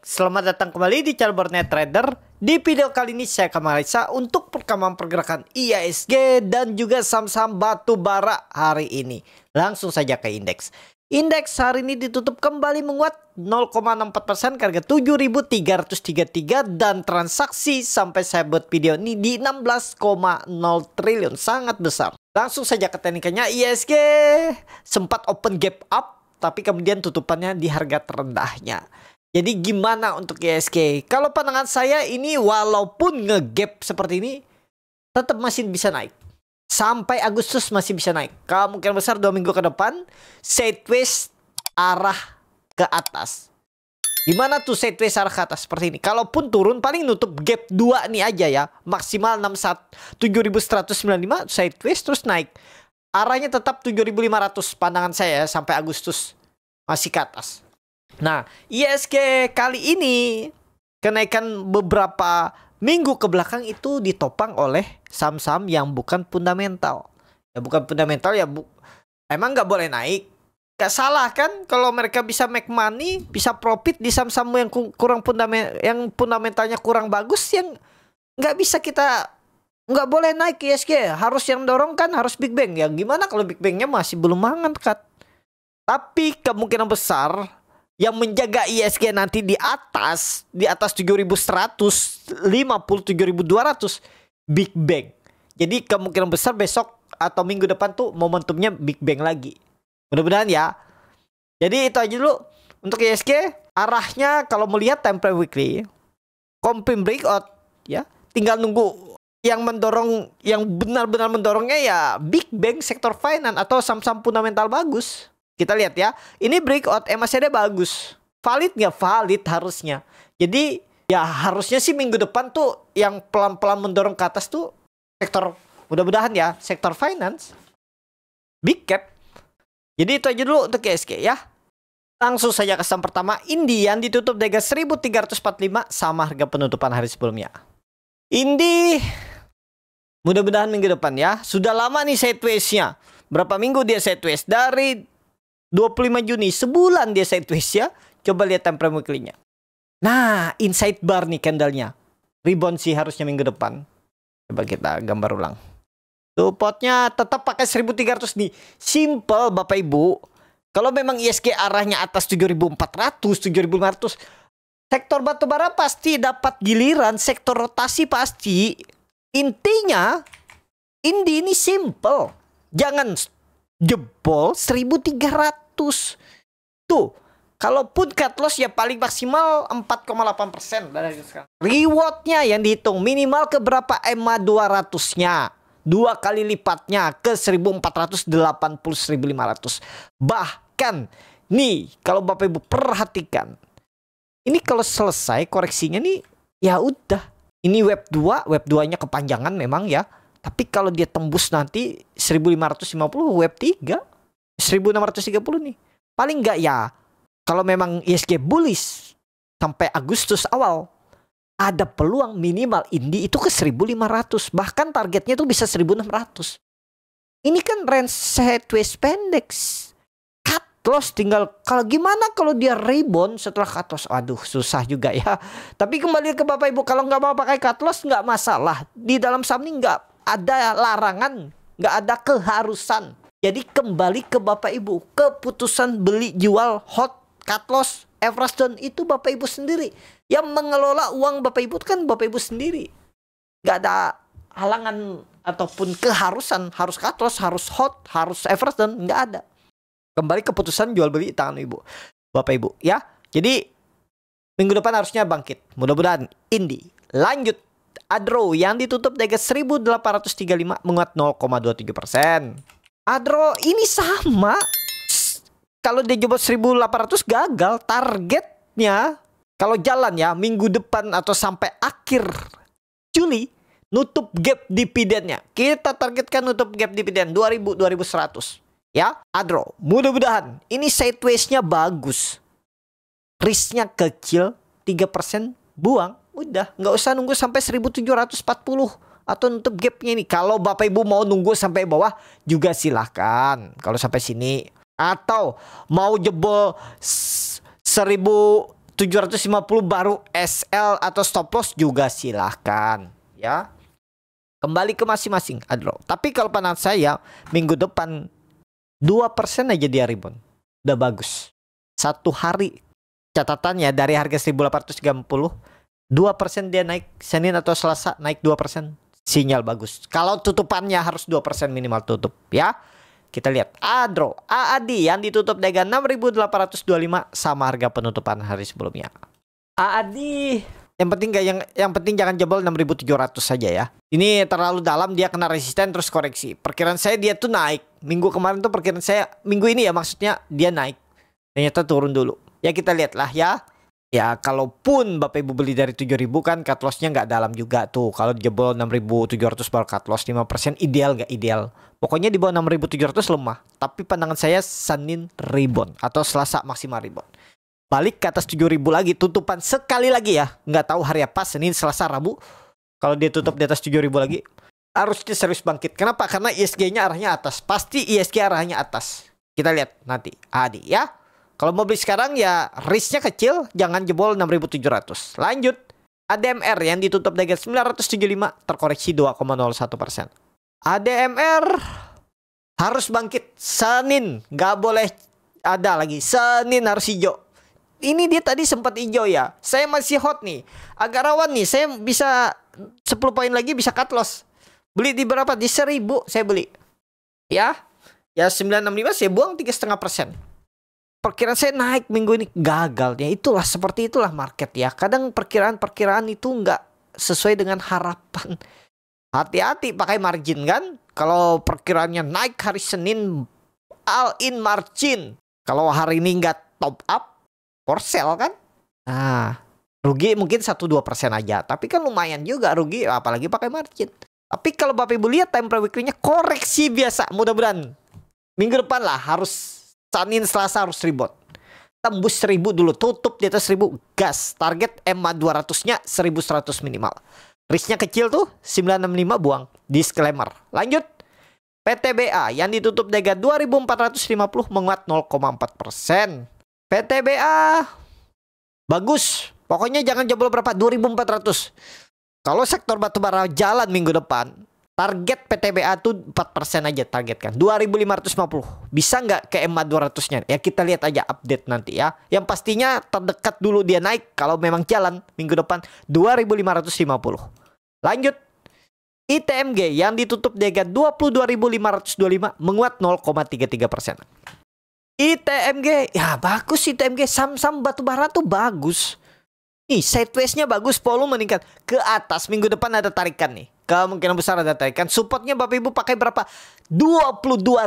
Selamat datang kembali di channel Bornet Trader. Di video kali ini saya akan menganalisa untuk perkembangan pergerakan IHSG dan juga saham-saham batu bara hari ini. Langsung saja ke indeks. Indeks hari ini ditutup kembali menguat 0,64% ke harga 7.333 dan transaksi sampai saya buat video ini di 16,0 triliun, sangat besar. Langsung saja ke teknikanya. IHSG sempat open gap up tapi kemudian tutupannya di harga terendahnya. Jadi gimana untuk IHSG? Kalau pandangan saya ini walaupun nge-gap seperti ini tetap masih bisa naik. Sampai Agustus masih bisa naik. Kemungkinan besar 2 minggu ke depan sideways arah ke atas. Gimana tuh sideways arah ke atas seperti ini? Kalaupun turun paling nutup gap 2 nih aja ya. Maksimal 7.195 sideways terus naik. Arahnya tetap 7.500 pandangan saya ya, sampai Agustus masih ke atas. Nah, IHSG kali ini kenaikan beberapa minggu ke belakang itu ditopang oleh saham-saham yang bukan fundamental. Ya bukan fundamental ya emang nggak boleh naik. Gak salah kan kalau mereka bisa make money, bisa profit di saham-saham yang kurang fundamentalnya kurang bagus, yang nggak bisa kita nggak boleh naik IHSG. Harus yang dorong kan harus Big Bang. Ya gimana kalau Big Bangnya masih belum mengangkat? Tapi kemungkinan besar yang menjaga IHSG nanti di atas 7.150, 7.200 Big Bang. Jadi kemungkinan besar besok atau minggu depan tuh momentumnya Big Bang lagi. Mudah-mudahan ya. Jadi itu aja dulu untuk IHSG. Arahnya kalau melihat time frame weekly, confirm breakout ya. Tinggal nunggu yang mendorong, yang benar-benar mendorongnya ya Big Bang, sektor finance atau saham-saham fundamental bagus. Kita lihat ya, ini breakout MACD bagus. Valid nggak? Valid harusnya. Jadi ya harusnya sih minggu depan tuh yang pelan-pelan mendorong ke atas tuh sektor, mudah-mudahan ya, sektor finance, big cap. Jadi itu aja dulu untuk IHSG ya. Langsung saja ke saham pertama, Indian ditutup di harga 1.345 sama harga penutupan hari sebelumnya. Indi mudah-mudahan minggu depan ya. Sudah lama nih sideways-nya. Berapa minggu dia sideways? Dari 25 Juni, sebulan dia sideways ya. Coba lihat time frame weekly-nya. Nah, inside bar nih candlenya. Rebound sih harusnya minggu depan. Coba kita gambar ulang. Tuh potnya tetap pakai 1.300 nih. Simple Bapak Ibu. Kalau memang IHSG arahnya atas 7.400, 7.500, sektor batubara pasti dapat giliran, sektor rotasi pasti. Intinya ini simple. Jangan jebol 1.300. Tuh, kalaupun cut loss ya paling maksimal 4,8% dari sekarang. Rewardnya yang dihitung minimal ke berapa EMA 200-nya. 2 kali lipatnya ke 1.480, 1.500. Bahkan nih kalau Bapak Ibu perhatikan, ini kalau selesai koreksinya nih ya udah. Ini web 2, web 2-nya kepanjangan memang ya. Tapi kalau dia tembus nanti 1.550 web 3, 1.630 nih. Paling enggak ya, kalau memang IHSG bullish sampai Agustus awal, ada peluang minimal Indi itu ke 1.500. Bahkan targetnya tuh bisa 1.600. Ini kan range sideways pendek. Cut loss tinggal, kalau gimana kalau dia rebound setelah cut loss? Aduh susah juga ya. Tapi kembali ke Bapak Ibu, kalau nggak mau pakai cut loss nggak masalah. Di dalam saham ini nggak ada larangan, nggak ada keharusan. Jadi kembali ke Bapak Ibu, keputusan beli jual hot cut loss average down itu Bapak Ibu sendiri. Yang mengelola uang Bapak Ibu kan Bapak Ibu sendiri. Nggak ada halangan ataupun keharusan harus cut loss, harus hot, harus average down, nggak ada. Kembali keputusan jual beli tangan Ibu, Bapak Ibu ya. Jadi minggu depan harusnya bangkit. Mudah-mudahan Indi. Lanjut. Adro yang ditutup di 1.835 menguat 0,27%. Adro ini sama. Kalau dia jebol 1.800 gagal targetnya. Kalau jalan ya minggu depan atau sampai akhir Juli nutup gap dividennya. Kita targetkan nutup gap dividen 2.100 ya. Adro mudah-mudahan ini sideways-nya bagus. Risk-nya kecil, 3% buang. Udah, nggak usah nunggu sampai 1.740 atau nutup gapnya ini. Kalau Bapak Ibu mau nunggu sampai bawah juga silahkan. Kalau sampai sini atau mau jebol 1.000 750 baru SL atau stop loss juga silahkan ya. Kembali ke masing-masing adro. Tapi kalau pandangan saya minggu depan 2% aja dia rebound. Udah bagus. Satu hari catatannya dari harga 1830 2% dia naik. Senin atau Selasa naik 2%. Sinyal bagus. Kalau tutupannya harus 2% minimal tutup ya. Kita lihat Adro, AAD yang ditutup dengan 6.825 sama harga penutupan hari sebelumnya. AAD yang penting jangan jebol 6.700 saja ya. Ini terlalu dalam, dia kena resisten terus koreksi. Perkiraan saya dia tuh naik. Minggu kemarin tuh perkiraan saya, minggu ini ya maksudnya dia naik. Ternyata turun dulu. Ya kita lihatlah ya. Ya kalaupun Bapak Ibu beli dari 7.000 kan cut lossnya nggak dalam juga tuh. Kalau jebol 6.700 baru cut loss 5% ideal nggak ideal. Pokoknya di bawah 6.700 lemah. Tapi pandangan saya Senin rebound atau Selasa maksimal rebound. Balik ke atas 7.000 lagi, tutupan sekali lagi ya. Nggak tahu hari apa, Senin, Selasa, Rabu. Kalau dia tutup di atas 7.000 lagi, harusnya serius bangkit. Kenapa? Karena ISG-nya arahnya atas. Pasti ISG arahnya atas. Kita lihat nanti AD ya. Kalau mau beli sekarang ya risknya kecil, jangan jebol 6.700. Lanjut, ADMR yang ditutup dengan 975 terkoreksi 2,01%. ADMR harus bangkit Senin, nggak boleh ada lagi. Senin harus hijau. Ini dia tadi sempat hijau ya. Saya masih hot nih, agak rawan nih. Saya bisa 10 poin lagi bisa cut loss. Beli di berapa? Di 1.000 saya beli. Ya 965 saya buang 3,5%. Perkiraan saya naik minggu ini gagal ya. Itulah seperti itulah market ya. Kadang perkiraan itu nggak sesuai dengan harapan. Hati-hati pakai margin kan. Kalau perkiraannya naik hari Senin all in margin. Kalau hari ini nggak top up for sell kan. Nah rugi mungkin 1-2% aja. Tapi kan lumayan juga rugi apalagi pakai margin. Tapi kalau Bapak Ibu lihat time frame weekly-nya koreksi biasa. Mudah-mudahan minggu depan lah harus Senin Selasa harus rebound. Tembus 1.000 dulu, tutup di atas 1.000 gas. Target EMA 200-nya 1.100 minimal. Risknya kecil tuh 965 buang. Disclaimer. Lanjut. PTBA yang ditutup dengan 2.450 menguat 0,4%. PTBA bagus. Pokoknya jangan jebol berapa? 2.400. Kalau sektor batubara jalan minggu depan, target PTBA tuh 4% aja targetkan. 2.550. Bisa nggak ke EMA 200-nya? Ya kita lihat aja update nanti ya. Yang pastinya terdekat dulu dia naik. Kalau memang jalan minggu depan 2.550. Lanjut. ITMG yang ditutup dengan 22.525 menguat 0,33%. ITMG ya bagus ITMG. Saham-saham batubara tuh bagus. Nih sideways-nya bagus, volume meningkat ke atas. Minggu depan ada tarikan nih. Kemungkinan besar ada tarikan. Supportnya Bapak Ibu pakai berapa? 22.000.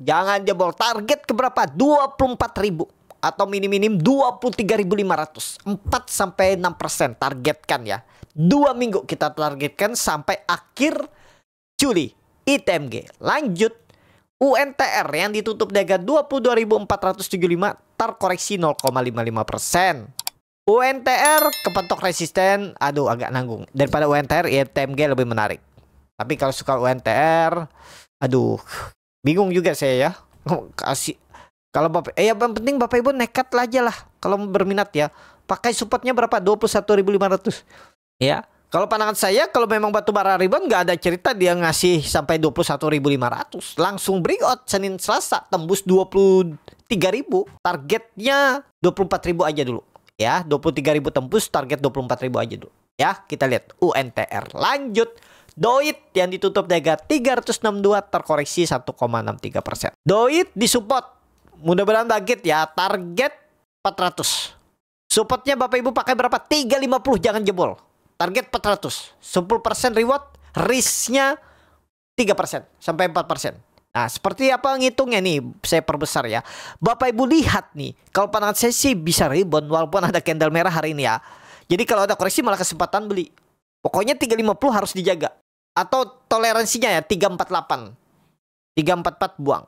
Jangan jebol. Target ke berapa? 24.000. Atau minim-minim 23.500. 4-6% targetkan ya. 2 minggu kita targetkan sampai akhir Juli. ITMG. Lanjut. UNTR yang ditutup dengan 22.475 terkoreksi 0,55%. UNTR kepentok resisten, aduh agak nanggung. Daripada UNTR, ITMG lebih menarik. Tapi kalau suka UNTR, aduh, bingung juga saya ya. Kasih, kalau Bapak, yang penting Bapak Ibu nekat aja lah. Kalau berminat ya, pakai supportnya berapa? 21.500. Ya, kalau pandangan saya, kalau memang batubara rebound nggak ada cerita dia ngasih sampai 21.500. Langsung breakout Senin Selasa tembus 23.000. Targetnya 24.000 aja dulu. Ya, 23.000 tembus, target 24.000 aja dulu. Ya, kita lihat UNTR. Lanjut, DOIT yang ditutup dengan 362 terkoreksi 1,63%. DOIT disupport. Mudah-mudahan bangkit ya. Target 400. Supportnya Bapak Ibu pakai berapa? 350, jangan jebol. Target 400. 10% reward, risknya 3% sampai 4%. Nah, seperti apa ngitungnya nih? Saya perbesar ya. Bapak Ibu lihat nih. Kalau pandangan saya sih bisa rebound walaupun ada candle merah hari ini ya. Jadi kalau ada koreksi malah kesempatan beli. Pokoknya 350 harus dijaga. Atau toleransinya ya 348. 344 buang.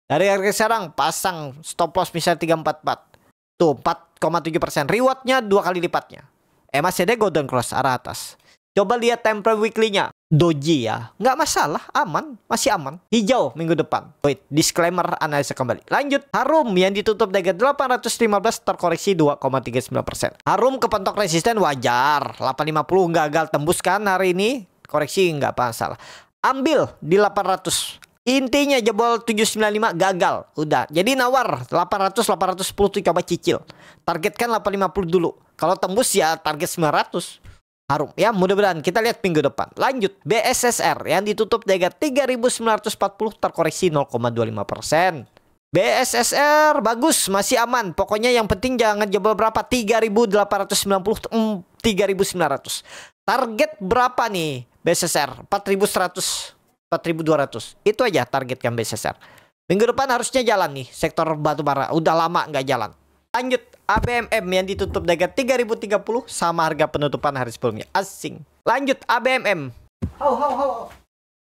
Dari harga sekarang pasang stop loss misalnya 344. Tuh 4,7%. Rewardnya 2 kali lipatnya. MACD golden cross arah atas. Coba lihat time frame weekly-nya. Doji ya, nggak masalah, aman, masih aman. Hijau minggu depan. Wait, disclaimer, analisa kembali. Lanjut, Harum yang ditutup di harga 815 terkoreksi 2,39%. Harum kepentok resisten wajar. 850 gagal tembus kan hari ini. Koreksi nggak masalah. Ambil di 800. Intinya jebol 795 gagal. Udah. Jadi nawar 800 810 tuh coba cicil. Targetkan 850 dulu. Kalau tembus ya target 900. Harum ya, mudah-mudahan kita lihat minggu depan. Lanjut, BSSR yang ditutup di harga 3.940 terkoreksi 0,25%. BSSR bagus, masih aman. Pokoknya yang penting jangan jebol berapa? 3.890 3.900. Target berapa nih BSSR? 4.100 4.200. Itu aja targetkan BSSR. Minggu depan harusnya jalan nih sektor batubara. Udah lama nggak jalan. Lanjut, ABMM yang ditutup di harga 3.030 sama harga penutupan hari sebelumnya. Asing. Lanjut, ABMM.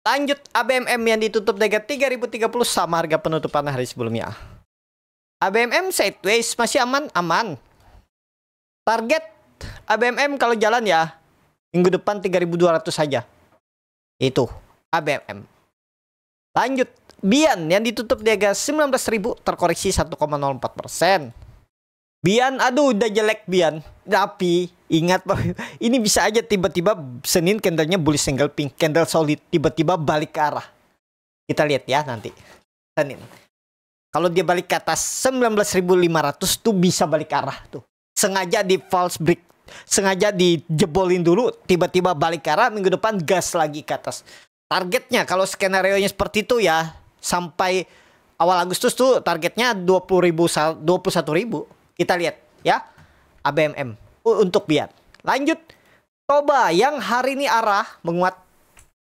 Lanjut, ABMM yang ditutup di harga 3.030 sama harga penutupan hari sebelumnya. ABMM sideways masih aman, aman. Target ABMM kalau jalan ya minggu depan 3.200 saja. Itu ABMM. Lanjut, Bian yang ditutup di harga 19.000 terkoreksi 1,04%. Bian, aduh udah jelek Bian. Tapi ingat ini bisa aja tiba-tiba Senin candlenya bullish single pink, candle solid, tiba-tiba balik ke arah. Kita lihat ya nanti Senin. Kalau dia balik ke atas 19.500 tuh bisa balik ke arah tuh. Sengaja di false break, sengaja dijebolin dulu, tiba-tiba balik ke arah, minggu depan gas lagi ke atas. Targetnya kalau skenario nya seperti itu ya, sampai awal Agustus tuh targetnya 21.000. Kita lihat ya, ABMM untuk Bian. Lanjut, Toba yang hari ini arah menguat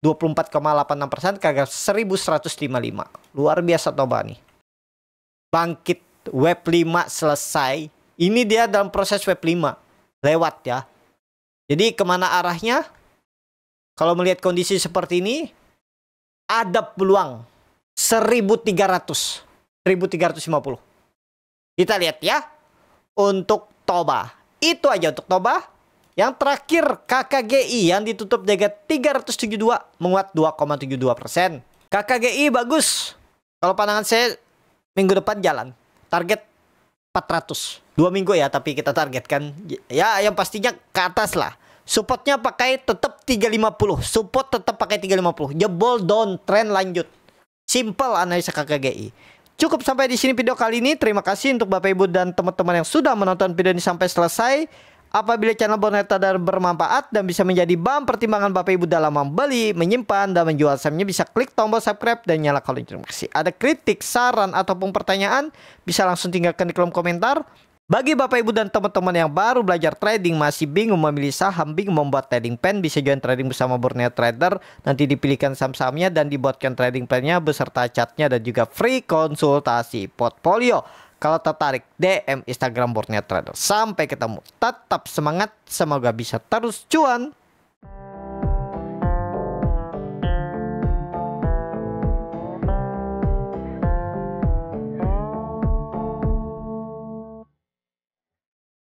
24,86% ke harga 1.155. Luar biasa Toba nih. Bangkit, wave 5 selesai. Ini dia dalam proses wave 5. Lewat ya. Jadi kemana arahnya? Kalau melihat kondisi seperti ini, ada peluang 1.300, 1.350. Kita lihat ya. Untuk Toba, itu aja untuk Toba. Yang terakhir KKGI yang ditutup di harga 372 menguat 2,72%. KKGI bagus. Kalau pandangan saya minggu depan jalan. Target 400. 2 minggu ya, tapi kita targetkan ya yang pastinya ke atas lah. Supportnya pakai tetap 350. Support tetap pakai 350. Jebol downtrend lanjut. Simple analisa KKGI. Cukup sampai di sini video kali ini. Terima kasih untuk Bapak Ibu dan teman-teman yang sudah menonton video ini sampai selesai. Apabila channel Borneo Trader bermanfaat dan bisa menjadi bahan pertimbangan Bapak Ibu dalam membeli, menyimpan, dan menjual sahamnya, bisa klik tombol subscribe dan nyalakan lonceng notifikasi. Ada kritik, saran, ataupun pertanyaan, bisa langsung tinggalkan di kolom komentar. Bagi Bapak Ibu dan teman-teman yang baru belajar trading, masih bingung memilih saham, bingung membuat trading plan, bisa join trading bersama Borneo Trader. Nanti dipilihkan saham-sahamnya dan dibuatkan trading plan-nya beserta chartnya dan juga free konsultasi portfolio. Kalau tertarik, DM Instagram Borneo Trader. Sampai ketemu. Tetap semangat, semoga bisa terus cuan.